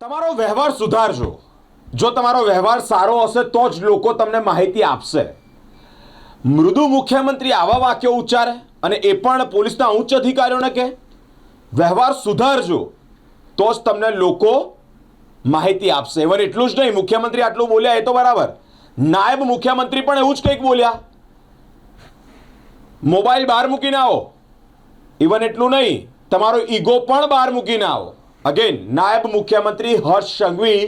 તમારો વ્યવહાર સુધારજો। જો તમારો વ્યવહાર સારો હશે તો જ લોકો તમને માહિતી આપશે। મૃદુ મુખ્યમંત્રી આવા વાક્યો ઉચ્ચારે અને એ પણ પોલીસના ઉચ્ચ અધિકારીઓને કહે વ્યવહાર સુધારજો તો જ તમને લોકો માહિતી આપશે। ઇવન એટલું જ નહીં, મુખ્યમંત્રી આટલું બોલ્યા એ તો બરાબર, નાયબ મુખ્યમંત્રી પણ એવું જ કંઈક બોલ્યા, મોબાઈલ બહાર મૂકીને આવો। ઇવન એટલું નહીં, તમારો ઈગો પણ બહાર મૂકીને આવો। અગેન નાયબ મુખ્યમંત્રી હર્ષ સંઘવી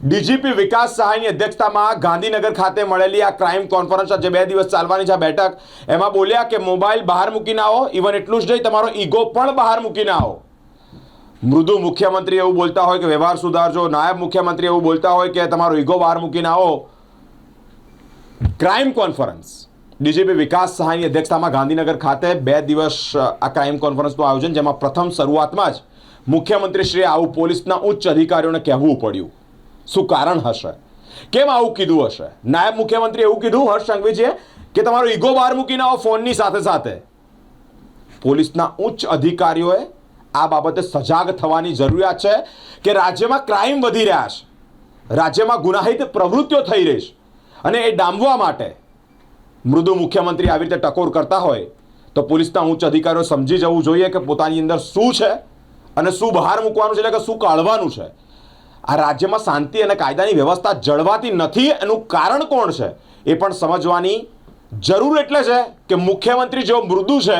ડીજીપી વિકાસ સહાયની અધ્યક્ષતામાં ગાંધીનગર ખાતે મળેલી આ ક્રાઇમ કોન્ફરન્સ જે 2 દિવસ ચાલવાની છે આ બેઠક, એમાં બોલ્યા કે મોબાઈલ બહાર મૂકીને આવો। ઇવન એટલું જ નહીં, તમારો ઈગો પણ બહાર મૂકીને આવો। મૃદુ મુખ્યમંત્રી એવું બોલતા હોય કે વ્યવહાર સુધારજો, નાયબ મુખ્યમંત્રી એવું બોલતા હોય કે તમારો ઈગો બહાર મૂકીને આવો। ક્રાઇમ કોન્ફરન્સ ડીજીપી વિકાસ સહાયની અધ્યક્ષતામાં ગાંધીનગર ખાતે 2 દિવસ આ ક્રાઇમ કોન્ફરન્સનું આયોજન, જેમાં પ્રથમ શરૂઆતમાં જ મુખ્યમંત્રીશ્રીએ આવું પોલીસના ઉચ્ચ અધિકારીઓને કહેવું પડ્યું। શું કારણ હશે? કેમ આવું કીધું હશે? નાયબ મુખ્યમંત્રી એવું કીધું હર્ષ સંઘવીજીએ કે તમારો ઈગો બહાર મૂકીને આવો ફોનની સાથે સાથે। પોલીસના ઉચ્ચ અધિકારીઓએ આ બાબતે સજાગ થવાની જરૂરિયાત છે કે રાજ્યમાં ક્રાઇમ વધી રહ્યા છે, રાજ્યમાં ગુનાહિત પ્રવૃત્તિઓ થઈ રહી છે, અને એ ડામવા માટે મૃદુ મુખ્યમંત્રી આવી રીતે ટકોર કરતા હોય તો પોલીસના ઉચ્ચ અધિકારીઓ સમજી જવું જોઈએ કે પોતાની અંદર શું છે અને શું બહાર મૂકવાનું છે, એટલે કે શું કાઢવાનું છે। આ રાજ્યમાં શાંતિ અને કાયદાની વ્યવસ્થા જળવાતી નથી, એનું કારણ કોણ છે એ પણ સમજવાની જરૂર એટલે છે કે મુખ્યમંત્રી જેઓ મૃદુ છે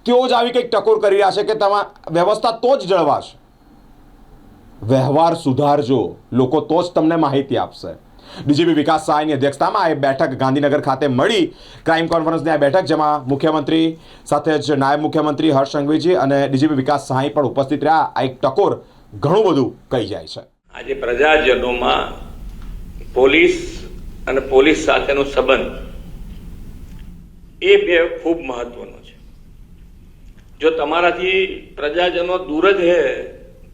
તેઓ જ આવી કંઈક ટકોર કરી રહ્યા છે કે તમારી વ્યવસ્થા તો જ જળવાશે। વ્યવહાર સુધારજો, લોકો તો જ તમને માહિતી આપશે। ડીજીપી વિકાસ સહાયની અધ્યક્ષતામાં આ બેઠક ગાંધીનગર ખાતે મળી, ક્રાઇમ કોન્ફરન્સની આ બેઠક, જેમાં મુખ્યમંત્રી સાથે જ નાયબ મુખ્યમંત્રી હર્ષ સંઘવીજી અને ડીજીપી વિકાસ સહાય પણ ઉપસ્થિત રહ્યા। આ એક ટકોર ઘણું બધું કહી જાય છે। આજે પ્રજાજનોમાં પોલીસ અને પોલીસ સાથેનો સંબંધ એ બે ખૂબ મહત્વનો છે। જો તમારાથી પ્રજાજનો દૂર જ હે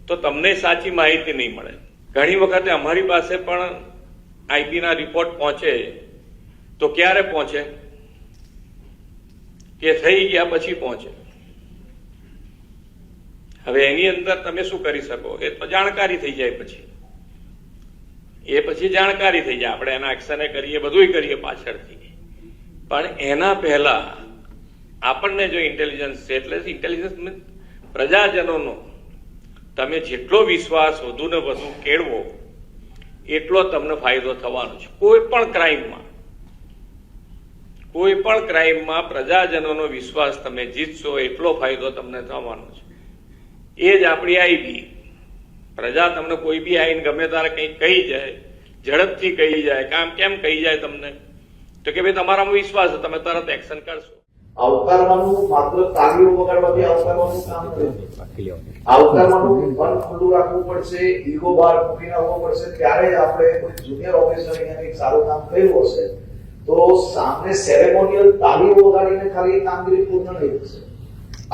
તો તમને સાચી માહિતી નહીં મળે। ઘણી વખતે અમારી પાસે પણ આઈપીના રિપોર્ટ પહોંચે તો ક્યારે પહોંચે કે થઈ ગયા પછી પહોંચે। હવે એની અંદર તમે શું કરી શકો? એ તો જાણકારી થઈ જાય, પછી જાણકારી થઈ જાય, આપણે એના એક્શને કરીએ, બધું કરીએ પાછળથી, પણ એના પહેલા આપણને જો ઇન્ટેલિજન્સ છે, એટલે ઇન્ટેલિજન્સ મીન્સ પ્રજાજનોનો તમે જેટલો વિશ્વાસ વધુ ને વધુ કેળવો એટલો તમને ફાયદો થવાનો છે। કોઈ પણ ક્રાઇમમાં પ્રજાજનોનો વિશ્વાસ તમે જીતશો એટલો ફાયદો તમને થવાનો છે। એ જ આપણી આઈબી। પ્રજા તમને કોઈ બી આઈને ગમે ત્યારે કંઈક કહી જાય, ઝડપથી કહી જાય, કામ કેમ કહી જાય તમને, તો કે ભાઈ તમારામાં વિશ્વાસ છે, તમે તરત એક્શન કરશો। આવકારવાનું માત્ર તાળીઓ વગાડવાથી આવકારવાનું કામ નથી। આવકારવાનું મન ખુલ્લું રાખવું પડશે, ઈગો બહાર મૂકીને આવવો પડશે, ત્યારે જ આપણે કોઈ જુનિયર ઓફિસર અહીંયા એક સારું કામ કર્યું હશે તો સામે સેરેમોનિયલ તાળીઓ વગાડીને ખાલી કામગીરી પૂર્ણ નહીં થશે।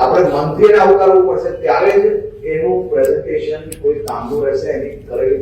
આપણે મનથી આવકારવું પડશે, ત્યારે જ એનું પ્રેઝન્ટેશન કોઈ કામનું રહેશે, એની કરેલી